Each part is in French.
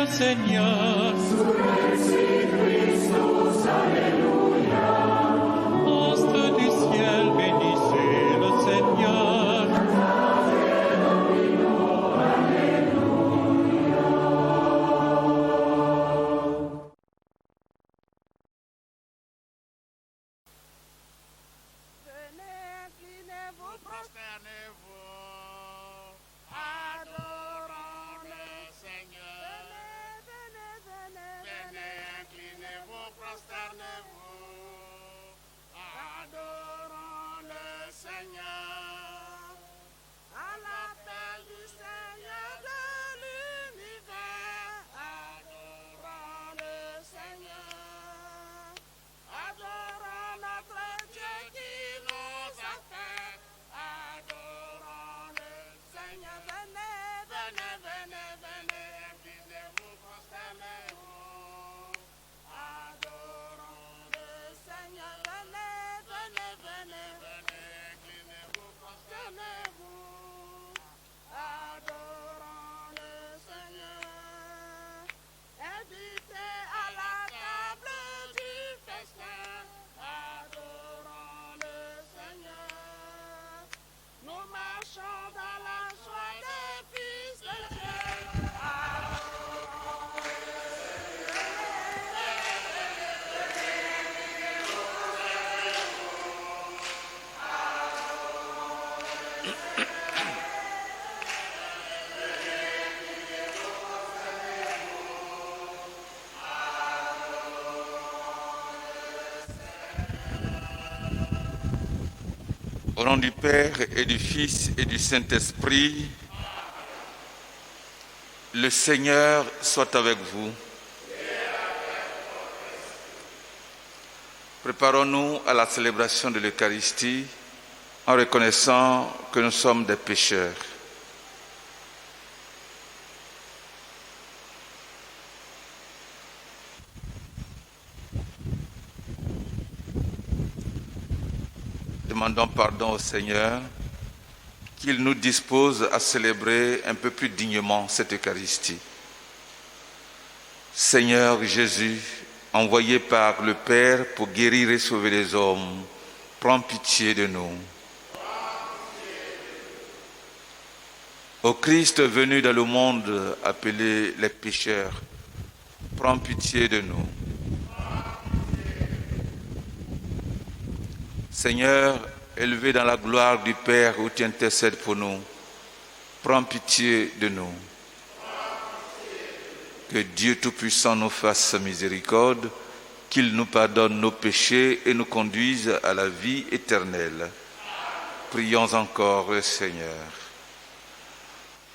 le Seigneur. Astres du ciel, bénissez le Seigneur. Venez, inclinez-vous, prosternez-vous, adorons le Seigneur. Venez, inclinez-vous, prosternez-vous, adorons le Seigneur. À l'appel du Seigneur de l'univers, adorons le Seigneur. Adorons notre Dieu qui nous a fait. Adorons le Seigneur. Venez, inclinez-vous, prosternez-vous. Adorons le Seigneur. Venez, inclinez-vous, prosternez-vous. Adorons le Seigneur. Invitez à la table du festin. Adorons le Seigneur. Nous marchons dans la joie des fils de Dieu. Adorons le Au nom du Père et du Fils et du Saint-Esprit, le Seigneur soit avec vous. Préparons-nous à la célébration de l'Eucharistie en reconnaissant que nous sommes des pécheurs. Demandons pardon au Seigneur qu'il nous dispose à célébrer un peu plus dignement cette Eucharistie. Seigneur Jésus, envoyé par le Père pour guérir et sauver les hommes, prends pitié de nous. Ô Christ venu dans le monde appelé les pécheurs, prends pitié de nous. Seigneur, élevé dans la gloire du Père où tu intercèdes pour nous, prends pitié de nous. Que Dieu Tout-Puissant nous fasse miséricorde, qu'il nous pardonne nos péchés et nous conduise à la vie éternelle. Prions encore le Seigneur.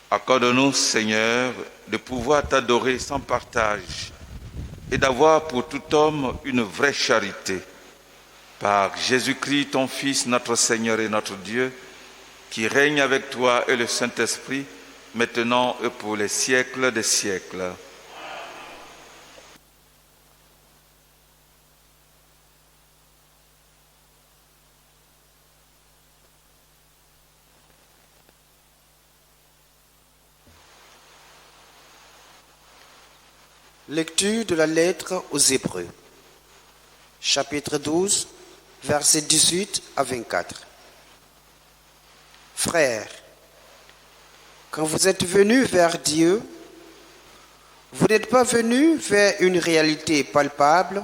Accorde-nous, Seigneur, de pouvoir t'adorer sans partage et d'avoir pour tout homme une vraie charité. Par Jésus-Christ, ton Fils, notre Seigneur et notre Dieu, qui règne avec toi et le Saint-Esprit, maintenant et pour les siècles des siècles. Lecture de la lettre aux Hébreux, chapitre 12, versets 18 à 24. Frères, quand vous êtes venus vers Dieu, vous n'êtes pas venus vers une réalité palpable,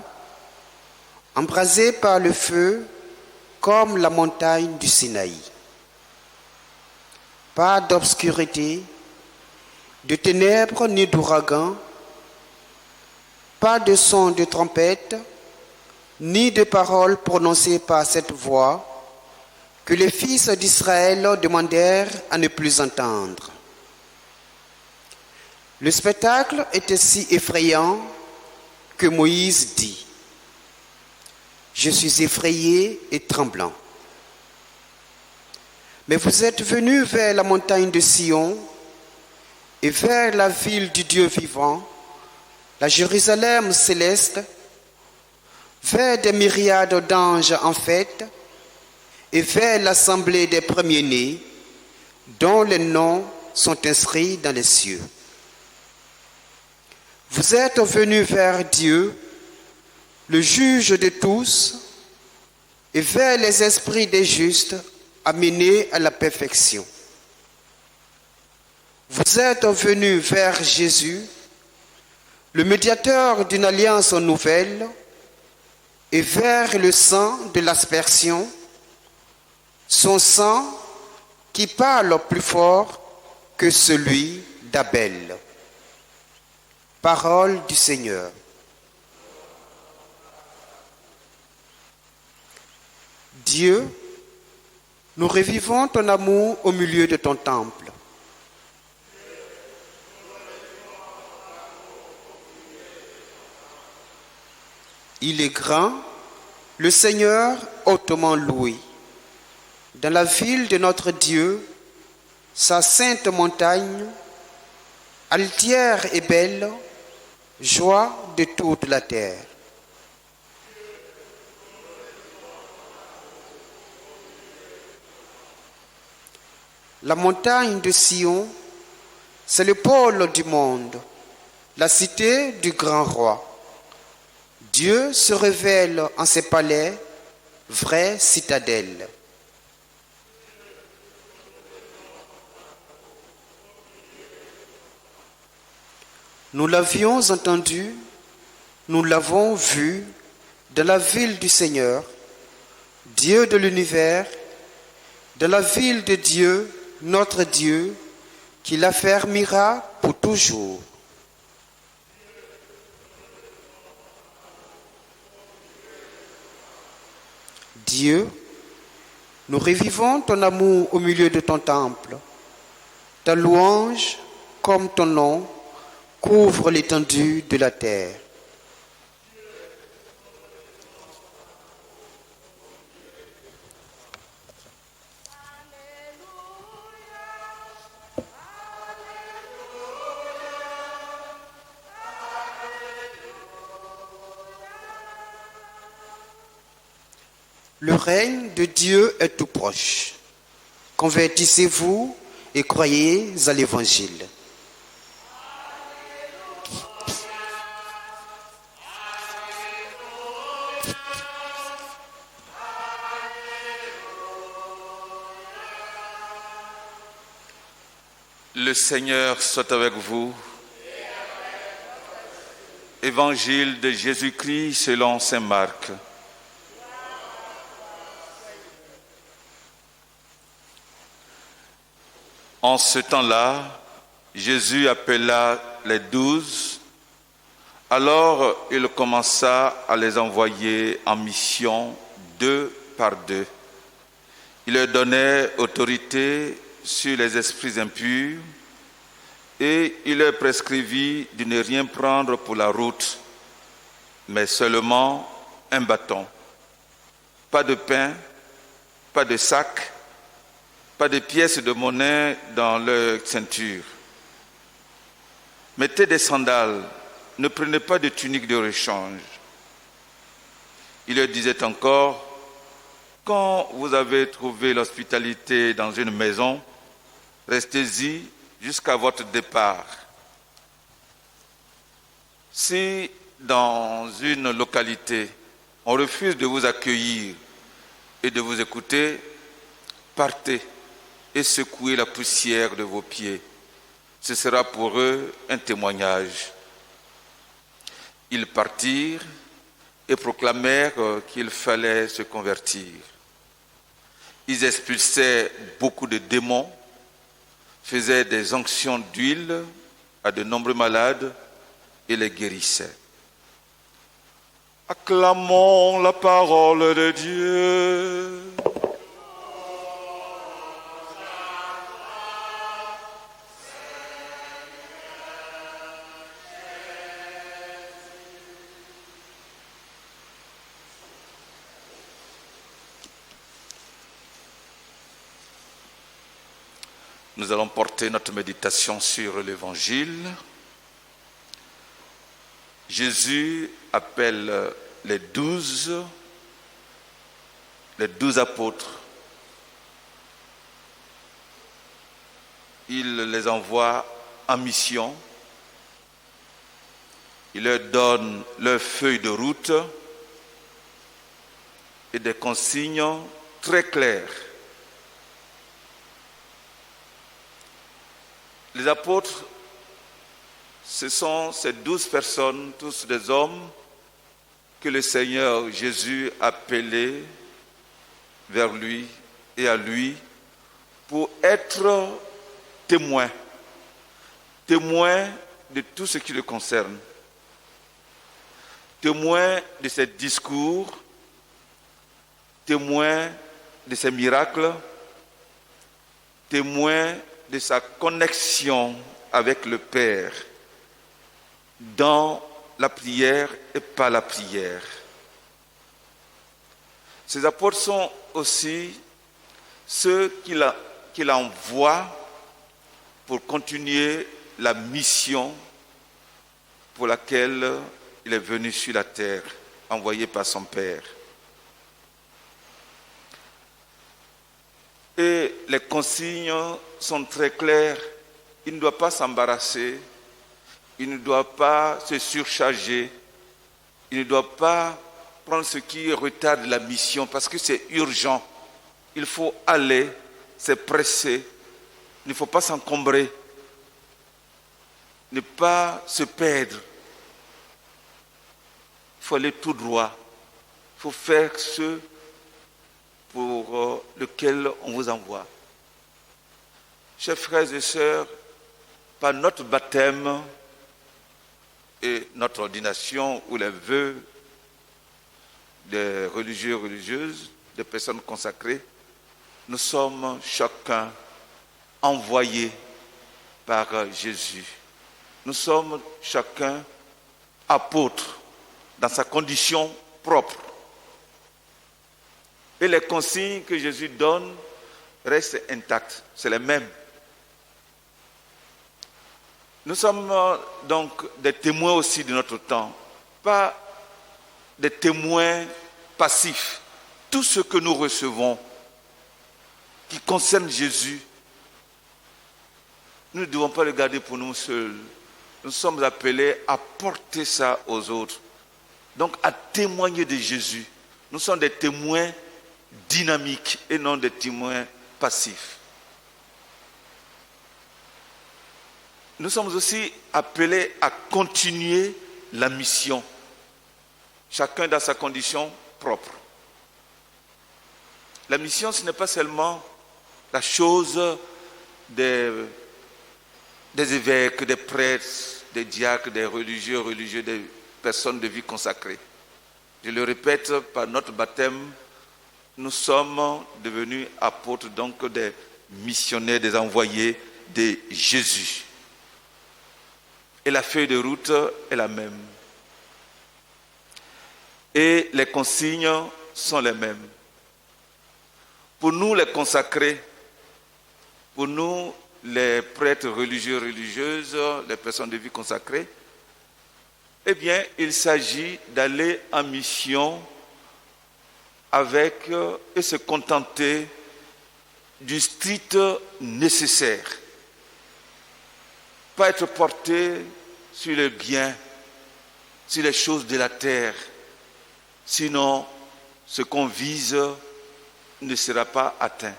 embrasée par le feu comme la montagne du Sinaï. Pas d'obscurité, de ténèbres ni d'ouragan, pas de son de trompette, ni de paroles prononcées par cette voix que les fils d'Israël demandèrent à ne plus entendre. Le spectacle était si effrayant que Moïse dit : « Je suis effrayé et tremblant. » Mais vous êtes venus vers la montagne de Sion et vers la ville du Dieu vivant, la Jérusalem céleste, vers des myriades d'anges en fête et vers l'assemblée des premiers-nés dont les noms sont inscrits dans les cieux. Vous êtes venus vers Dieu, le juge de tous, et vers les esprits des justes amenés à la perfection. Vous êtes venus vers Jésus, le médiateur d'une alliance nouvelle, et vers le sang de l'aspersion, son sang qui parle plus fort que celui d'Abel. Parole du Seigneur. Dieu, nous revivons ton amour au milieu de ton temple. Il est grand, le Seigneur hautement loué. Dans la ville de notre Dieu, sa sainte montagne, altière et belle, joie de toute la terre. La montagne de Sion, c'est le pôle du monde, la cité du grand roi. Dieu se révèle en ses palais, vraie citadelle. Nous l'avions entendu, nous l'avons vu dans la ville du Seigneur, Dieu de l'univers, dans la ville de Dieu, notre Dieu, qui l'affermira pour toujours. Dieu, nous revivons ton amour au milieu de ton temple. Ta louange, comme ton nom, couvre l'étendue de la terre. Le règne de Dieu est tout proche. Convertissez-vous et croyez à l'Évangile. Le Seigneur soit avec vous. Évangile de Jésus-Christ selon saint Marc. En ce temps-là, Jésus appela les 12. Alors il commença à les envoyer en mission 2 par 2. Il leur donnait autorité sur les esprits impurs et il leur prescrivit de ne rien prendre pour la route, mais seulement un bâton. Pas de pain, pas de sac, pas de pièces de monnaie dans leur ceinture. Mettez des sandales, ne prenez pas de tunique de rechange. Il leur disait encore, quand vous avez trouvé l'hospitalité dans une maison, restez-y jusqu'à votre départ. Si dans une localité, on refuse de vous accueillir et de vous écouter, partez et secouez la poussière de vos pieds. Ce sera pour eux un témoignage. Ils partirent et proclamèrent qu'il fallait se convertir. Ils expulsaient beaucoup de démons, faisaient des onctions d'huile à de nombreux malades et les guérissaient. Acclamons la parole de Dieu. Nous allons porter notre méditation sur l'Évangile. Jésus appelle les 12 apôtres. Il les envoie en mission. Il leur donne leur feuille de route et des consignes très claires. Les apôtres, ce sont ces 12 personnes, tous des hommes, que le Seigneur Jésus a appelés vers lui et à lui pour être témoins de tout ce qui le concerne, témoins de ses discours, témoins de ses miracles, témoins de sa connexion avec le Père dans la prière et par la prière. Ces apôtres sont aussi ceux qu'il envoie pour continuer la mission pour laquelle il est venu sur la terre, envoyé par son Père. Et les consignes sont très claires. Il ne doit pas s'embarrasser, il ne doit pas se surcharger, il ne doit pas prendre ce qui retarde la mission parce que c'est urgent. Il faut aller, c'est pressé, il ne faut pas s'encombrer, ne pas se perdre. Il faut aller tout droit, il faut faire ce pour lequel on vous envoie. Chers frères et sœurs, par notre baptême et notre ordination ou les vœux des religieux et religieuses, des personnes consacrées, nous sommes chacun envoyés par Jésus. Nous sommes chacun apôtres dans sa condition propre. Et les consignes que Jésus donne restent intactes, c'est les mêmes. Nous sommes donc des témoins aussi de notre temps, pas des témoins passifs. Tout ce que nous recevons qui concerne Jésus, nous ne devons pas le garder pour nous seuls. Nous sommes appelés à porter ça aux autres, donc à témoigner de Jésus. Nous sommes des témoins dynamiques et non des témoins passifs. Nous sommes aussi appelés à continuer la mission, chacun dans sa condition propre. La mission, ce n'est pas seulement la chose des évêques, des prêtres, des diacres, des religieux, des personnes de vie consacrée. Je le répète, par notre baptême, nous sommes devenus apôtres, donc des missionnaires, des envoyés de Jésus. Et la feuille de route est la même. Et les consignes sont les mêmes. Pour nous, les consacrés, pour nous, les prêtres religieux, religieuses, les personnes de vie consacrées, eh bien, il s'agit d'aller en mission avec et se contenter du strict nécessaire. Pas être porté sur le bien, sur les choses de la terre. Sinon, ce qu'on vise ne sera pas atteint.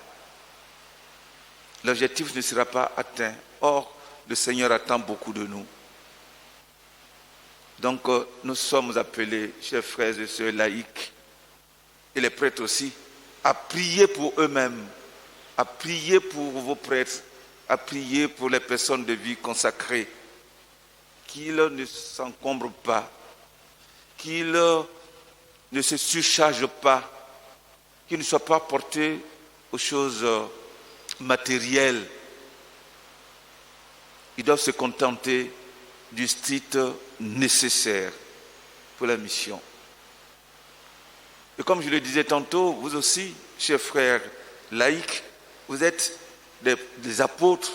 L'objectif ne sera pas atteint. Or, le Seigneur attend beaucoup de nous. Donc, nous sommes appelés, chers frères et sœurs laïcs, et les prêtres aussi, à prier pour eux-mêmes, à prier pour vos prêtres, à prier pour les personnes de vie consacrées, qu'ils ne s'encombrent pas, qu'ils ne se surchargent pas, qu'ils ne soient pas portés aux choses matérielles. Ils doivent se contenter du strict nécessaire pour la mission. Et comme je le disais tantôt, vous aussi, chers frères laïcs, vous êtes des apôtres,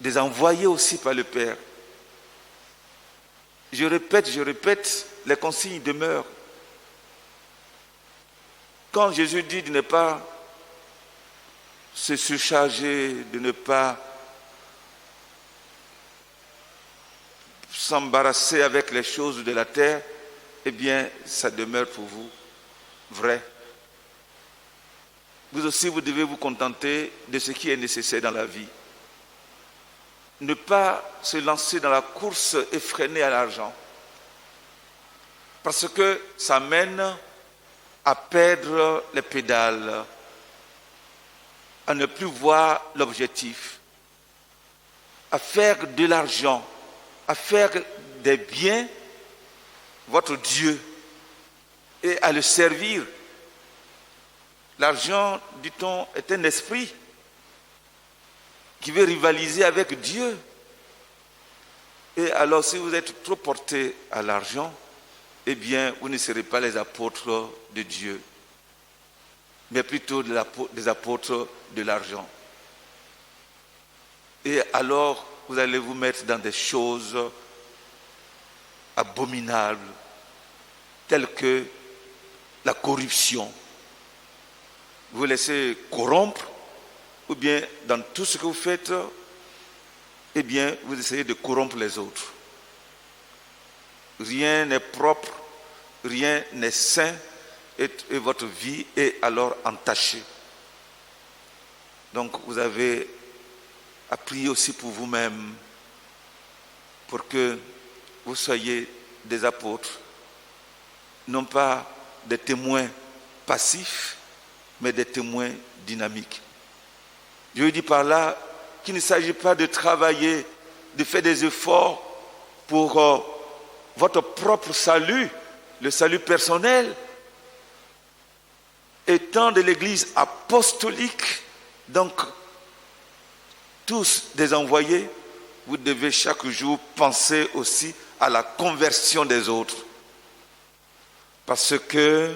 des envoyés aussi par le Père. Je répète, les consignes demeurent. Quand Jésus dit de ne pas se surcharger, de ne pas s'embarrasser avec les choses de la terre, eh bien, ça demeure pour vous vrai. Vous aussi, vous devez vous contenter de ce qui est nécessaire dans la vie. Ne pas se lancer dans la course effrénée à l'argent. Parce que ça mène à perdre les pédales, à ne plus voir l'objectif, à faire de l'argent, à faire des biens votre Dieu et à le servir. L'argent, dit-on, est un esprit qui veut rivaliser avec Dieu. Et alors, si vous êtes trop porté à l'argent, eh bien, vous ne serez pas les apôtres de Dieu, mais plutôt des apôtres de l'argent. Et alors, vous allez vous mettre dans des choses abominables, telles que la corruption. Vous vous laissez corrompre, ou bien dans tout ce que vous faites, eh bien, vous essayez de corrompre les autres. Rien n'est propre, rien n'est sain, et votre vie est alors entachée. Donc, vous avez à prier aussi pour vous-même, pour que vous soyez des apôtres, non pas des témoins passifs, mais des témoins dynamiques. Je dis par là qu'il ne s'agit pas de travailler, de faire des efforts pour votre propre salut, le salut personnel. Étant de l'Église apostolique, donc tous des envoyés, vous devez chaque jour penser aussi à la conversion des autres. Parce que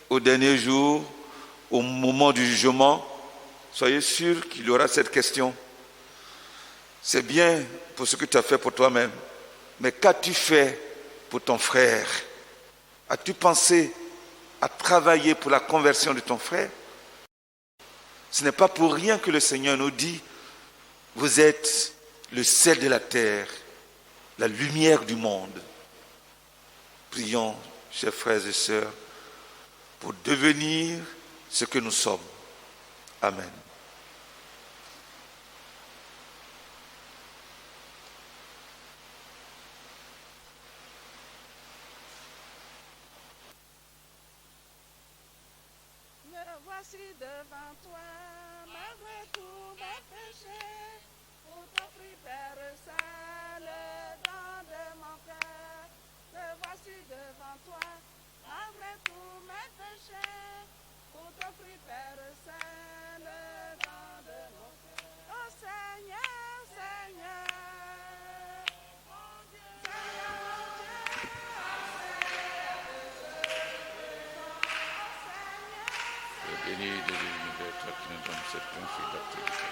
au dernier jour, au moment du jugement, soyez sûrs qu'il y aura cette question. C'est bien pour ce que tu as fait pour toi-même, mais qu'as-tu fait pour ton frère? As-tu pensé à travailler pour la conversion de ton frère? Ce n'est pas pour rien que le Seigneur nous dit, vous êtes le sel de la terre, la lumière du monde. Prions, chers frères et sœurs, pour devenir ce que nous sommes. Amen. Me voici devant toi, malgré tous mes péchés, pour t'offrir Père Saint, le don de mon cœur. Me voici devant toi, malgré tous mes péchés, pour t'offrir Père Saint, le don de mon cœur. Oh Seigneur, Seigneur, mon Dieu, Seigneur, mon Dieu, Béni de l'univers, toi qui nous donnes cette confiance d'activité.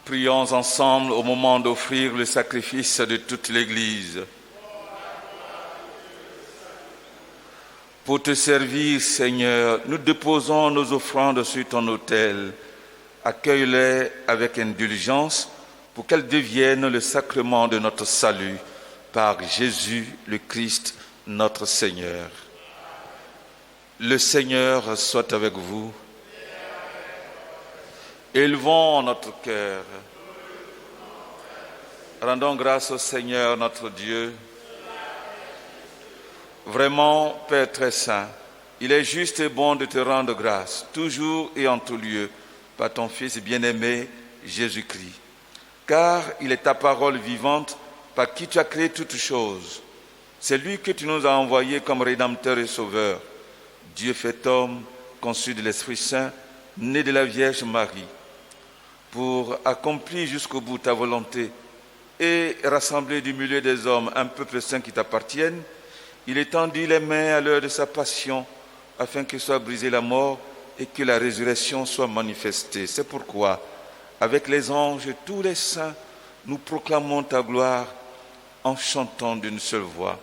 Prions ensemble au moment d'offrir le sacrifice de toute l'Église. Pour te servir, Seigneur, nous déposons nos offrandes sur ton autel accueille-les avec indulgence pour qu'elles deviennent le sacrement de notre salut par Jésus le Christ, notre Seigneur. Le Seigneur soit avec vous. Élevons notre cœur. Rendons grâce au Seigneur notre Dieu. Vraiment, Père très saint, il est juste et bon de te rendre grâce, toujours et en tout lieu, par ton Fils bien-aimé, Jésus-Christ. Car il est ta parole vivante, par qui tu as créé toutes choses. C'est lui que tu nous as envoyé comme Rédempteur et Sauveur. Dieu fait homme, conçu de l'Esprit Saint, né de la Vierge Marie, pour accomplir jusqu'au bout ta volonté et rassembler du milieu des hommes un peuple saint qui t'appartienne. Il étendit les mains à l'heure de sa passion, afin que soit brisée la mort et que la résurrection soit manifestée. C'est pourquoi, avec les anges et tous les saints, nous proclamons ta gloire en chantant d'une seule voix.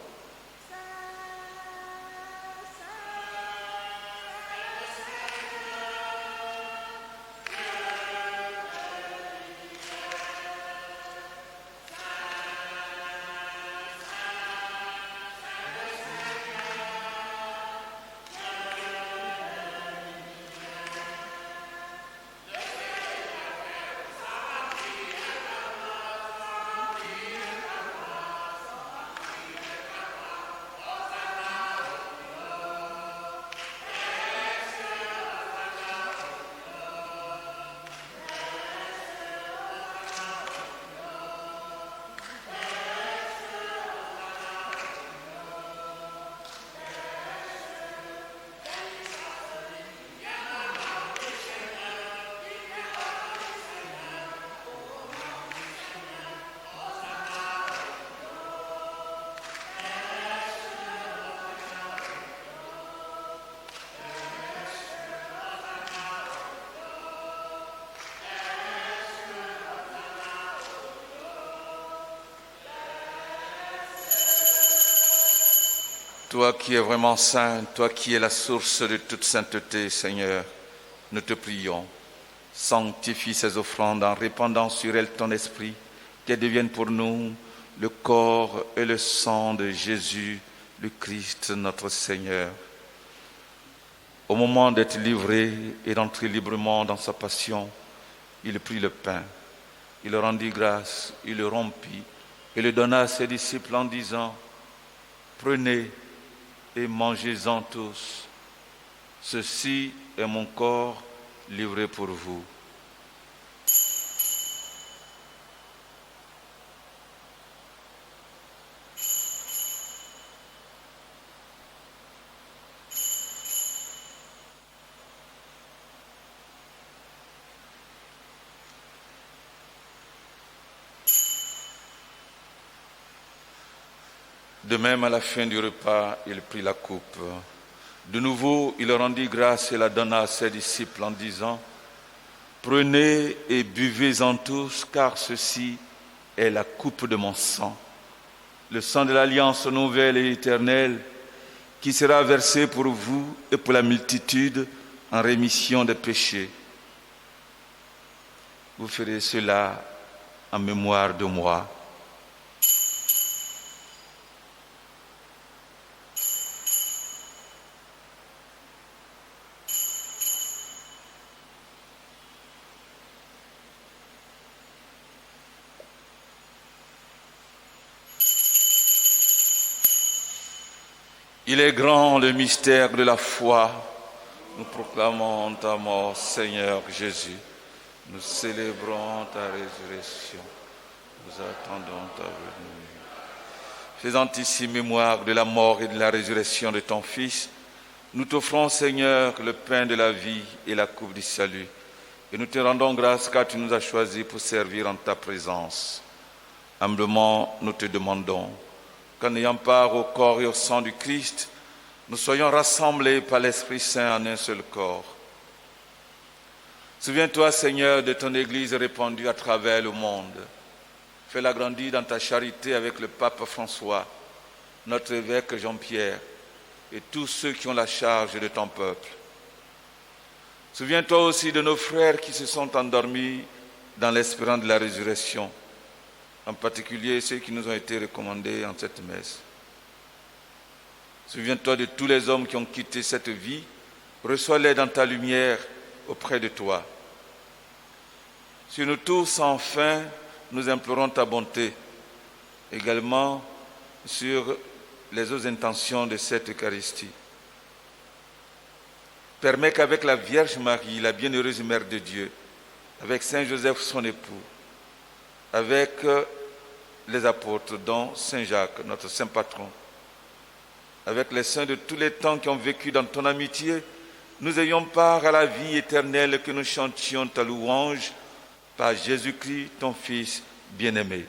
Toi qui es vraiment saint, toi qui es la source de toute sainteté, Seigneur, nous te prions. Sanctifie ces offrandes en répandant sur elles ton esprit, qu'elles deviennent pour nous le corps et le sang de Jésus, le Christ, notre Seigneur. Au moment d'être livré et d'entrer librement dans sa passion, il prit le pain, il le rendit grâce, il le rompit et le donna à ses disciples en disant : prenez et mangez-en tous. Ceci est mon corps livré pour vous. De même, à la fin du repas, il prit la coupe. De nouveau, il rendit grâce et la donna à ses disciples en disant : prenez et buvez-en tous, car ceci est la coupe de mon sang, le sang de l'alliance nouvelle et éternelle, qui sera versé pour vous et pour la multitude en rémission des péchés. Vous ferez cela en mémoire de moi. Il est grand le mystère de la foi. Nous proclamons ta mort, Seigneur Jésus. Nous célébrons ta résurrection. Nous attendons ta venue. Faisant ici mémoire de la mort et de la résurrection de ton Fils, nous t'offrons, Seigneur, le pain de la vie et la coupe du salut. Et nous te rendons grâce car tu nous as choisis pour servir en ta présence. Humblement, nous te demandons qu'en ayant part au corps et au sang du Christ, nous soyons rassemblés par l'Esprit Saint en un seul corps. Souviens-toi, Seigneur, de ton Église répandue à travers le monde. Fais-la grandir dans ta charité avec le pape François, notre évêque Jean-Pierre et tous ceux qui ont la charge de ton peuple. Souviens-toi aussi de nos frères qui se sont endormis dans l'espérance de la résurrection, en particulier ceux qui nous ont été recommandés en cette messe. Souviens-toi de tous les hommes qui ont quitté cette vie, reçois-les dans ta lumière auprès de toi. Sur nous tous, enfin, nous implorons ta bonté, également sur les autres intentions de cette Eucharistie. Permets qu'avec la Vierge Marie, la bienheureuse Mère de Dieu, avec Saint Joseph son époux, avec les apôtres, dont Saint Jacques, notre saint patron, avec les saints de tous les temps qui ont vécu dans ton amitié, nous ayons part à la vie éternelle, que nous chantions ta louange par Jésus-Christ, ton Fils bien-aimé.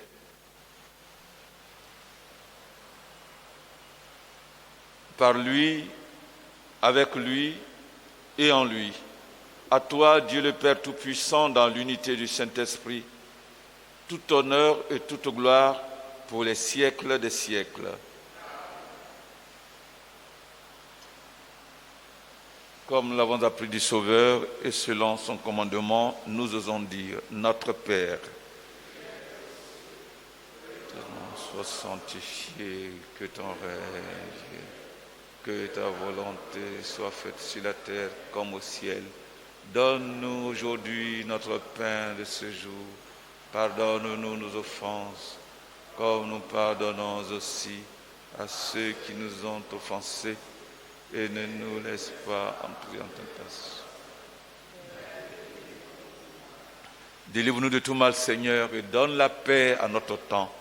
Par lui, avec lui et en lui. À toi, Dieu le Père Tout-Puissant, dans l'unité du Saint-Esprit, tout honneur et toute gloire pour les siècles des siècles. Comme nous l'avons appris du Sauveur et selon son commandement, nous osons dire, notre Père, que ton nom soit sanctifié, que ton règne, que ta volonté soit faite sur la terre comme au ciel. Donne-nous aujourd'hui notre pain de ce jour. Pardonne-nous nos offenses, comme nous pardonnons aussi à ceux qui nous ont offensés. Et ne nous laisse pas entrer en tentation. Délivre-nous de tout mal, Seigneur, et donne la paix à notre temps.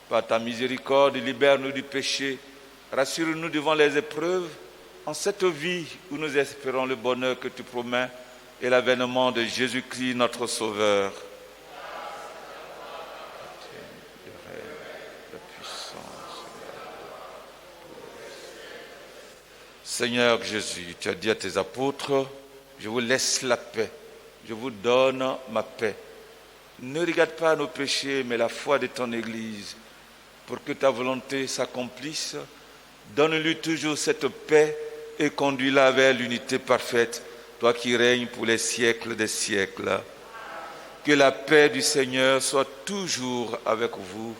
Par ta miséricorde, libère-nous du péché. Rassure-nous devant les épreuves, en cette vie où nous espérons le bonheur que tu promets et l'avènement de Jésus-Christ, notre Sauveur. Seigneur Jésus, tu as dit à tes apôtres, je vous laisse la paix, je vous donne ma paix. Ne regarde pas nos péchés, mais la foi de ton Église, pour que ta volonté s'accomplisse. Donne-lui toujours cette paix et conduis-la vers l'unité parfaite, toi qui règnes pour les siècles des siècles. Que la paix du Seigneur soit toujours avec vous.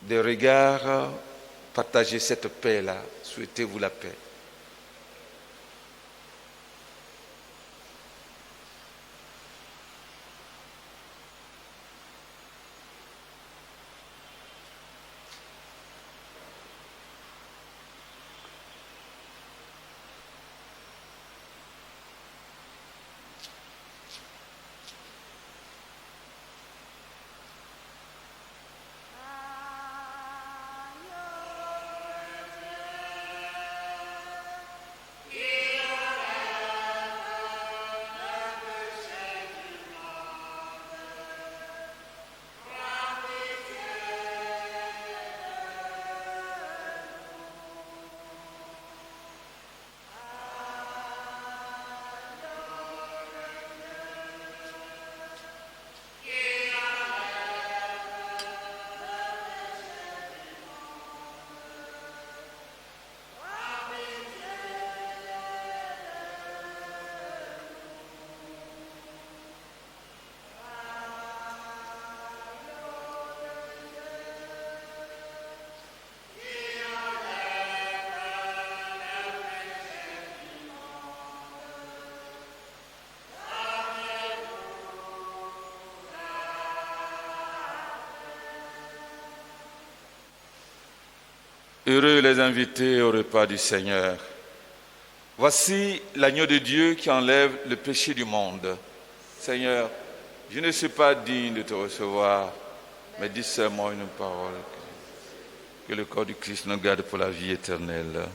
Des regards, partagez cette paix-là, souhaitez-vous la paix. Heureux les invités au repas du Seigneur. Voici l'agneau de Dieu qui enlève le péché du monde. Seigneur, je ne suis pas digne de te recevoir, mais dis seulement une parole. Que le corps du Christ nous garde pour la vie éternelle.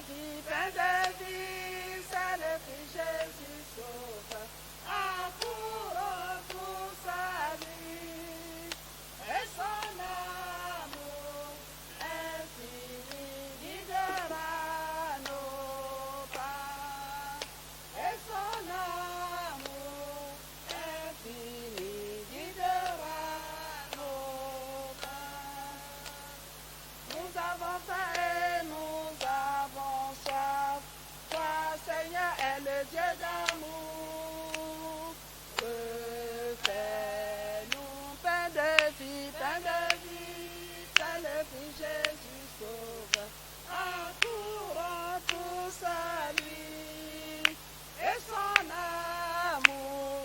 vie, pain de vie, c'est le Christ Jésus sauve. Accourons tous à lui, et son amour infini guidera nos pas. Et son amour infini guidera nos pas. Nous avons faim et nous avons soif. Toi, Seigneur, est le Dieu d'amour. Refais-nous pain de vie, c'est le Christ Jésus sauve. Accourons tous à lui, et son amour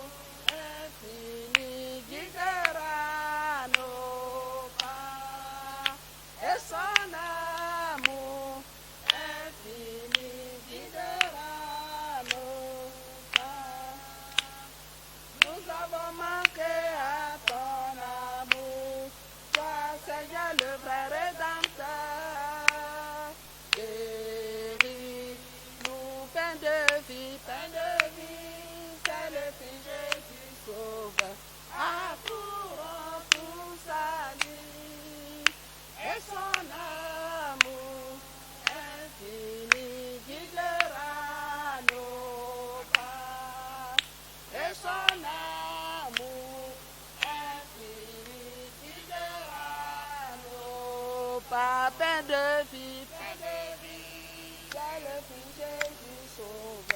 infini guidera nos pas. Et son amour infini guidera nos pas. Nous avons manqué à ton amour, toi Seigneur le vrai rédempteur. Guéris-nous, pain de vie, c'est le Christ Jésus sauve. Accourons tous à lui, et son amour infini guidera nos pas. Et son amour infini guidera nos pas. Pain de vie, c'est le Christ Jésus sauve.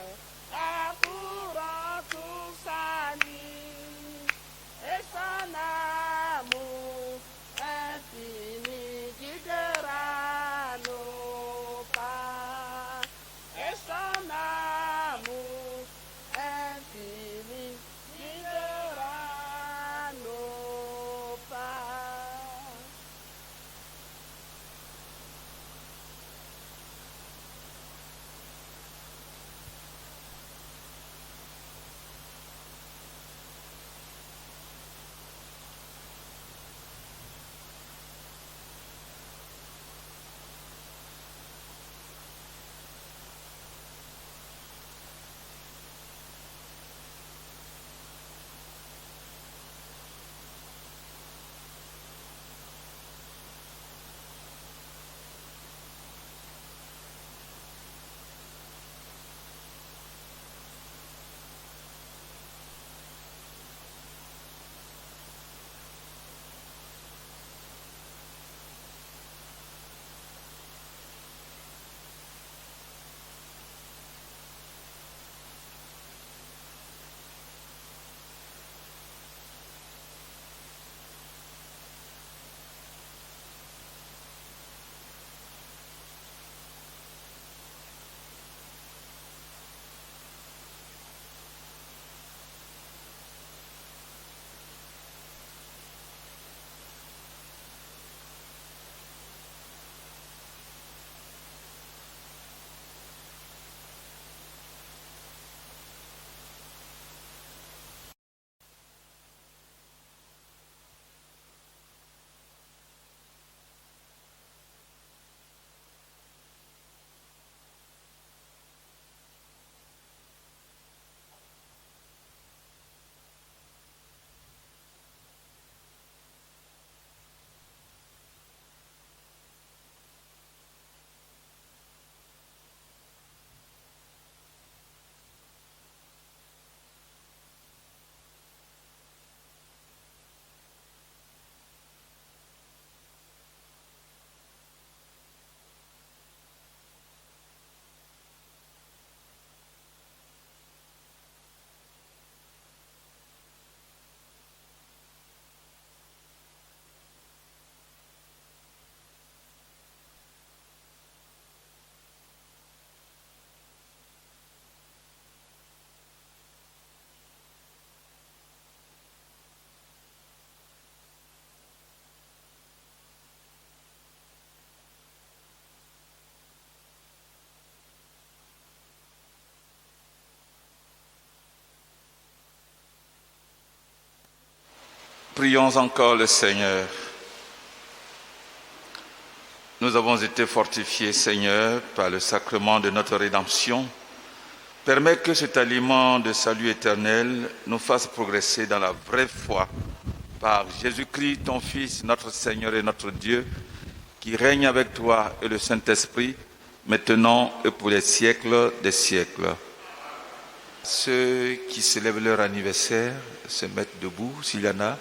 Accourons tous à lui, et son amour infini guidera nos pas. Et son amour infini guidera nos pas. Prions encore le Seigneur. Nous avons été fortifiés, Seigneur, par le sacrement de notre rédemption. Permets que cet aliment de salut éternel nous fasse progresser dans la vraie foi par Jésus-Christ, ton Fils, notre Seigneur et notre Dieu, qui règne avec toi et le Saint-Esprit, maintenant et pour les siècles des siècles. Ceux qui célèbrent leur anniversaire se mettent debout, s'il y en a.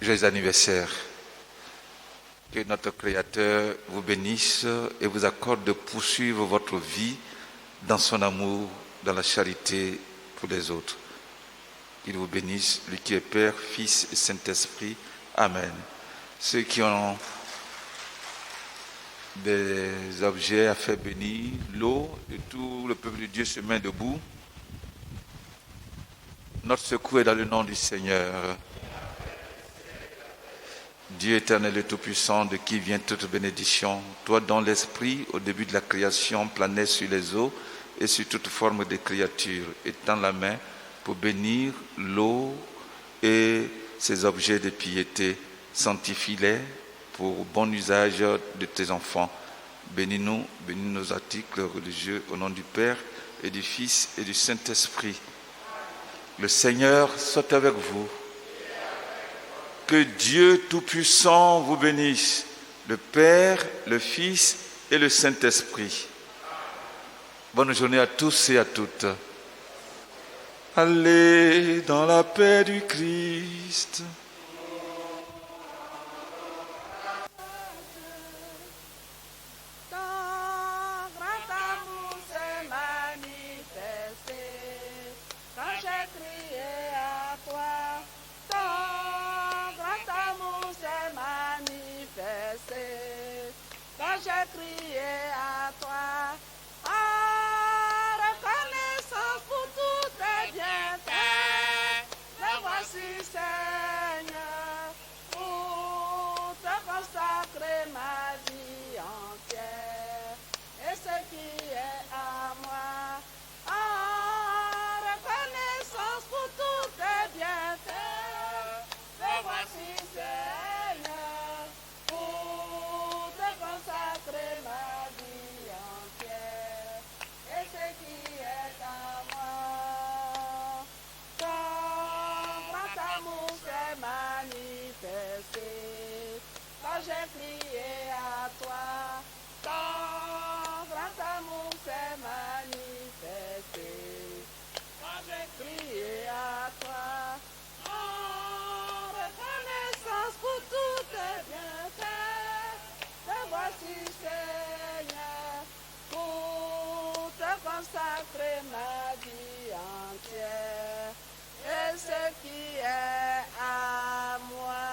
Joyeux anniversaire. Que notre Créateur vous bénisse et vous accorde de poursuivre votre vie dans son amour, dans la charité pour les autres. Qu'il vous bénisse, lui qui est Père, Fils et Saint-Esprit. Amen. Ceux qui ont des objets à faire bénir, l'eau, et tout le peuple de Dieu se met debout. Notre secours est dans le nom du Seigneur. Dieu éternel et tout-puissant, de qui vient toute bénédiction, toi dont l'Esprit, au début de la création, planait sur les eaux et sur toute forme de créature, étends la main pour bénir l'eau et ses objets de piété. Sanctifie-les pour bon usage de tes enfants. Bénis-nous, bénis nos articles religieux au nom du Père et du Fils et du Saint-Esprit. Le Seigneur soit avec vous. Que Dieu Tout-Puissant vous bénisse, le Père, le Fils et le Saint-Esprit. Bonne journée à tous et à toutes. Allez dans la paix du Christ. Ton grand amour s'est manifesté quand j'ai crié à toi. Ton grand amour s'est manifesté quand j'ai crié à toi. En reconnaissance pour tous tes bienfaits, me voici Seigneur, pour te consacrer ma vie entière et ce qui est à moi. En reconnaissance pour tous tes bienfaits, me voici Seigneur, pour te consacrer ma vie entière et ce qui est à moi. Ton grand amour s'est manifesté quand j'ai crié à toi. Ton grand amour s'est manifesté quand j'ai crié à toi. En reconnaissance pour tous tes bienfaits, te voici Seigneur, pour te consacrer ma vie entière et ce qui est à moi.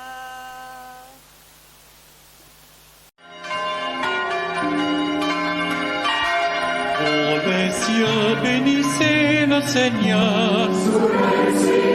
Ô les cieux, bénissez le Seigneur. Sous les cieux,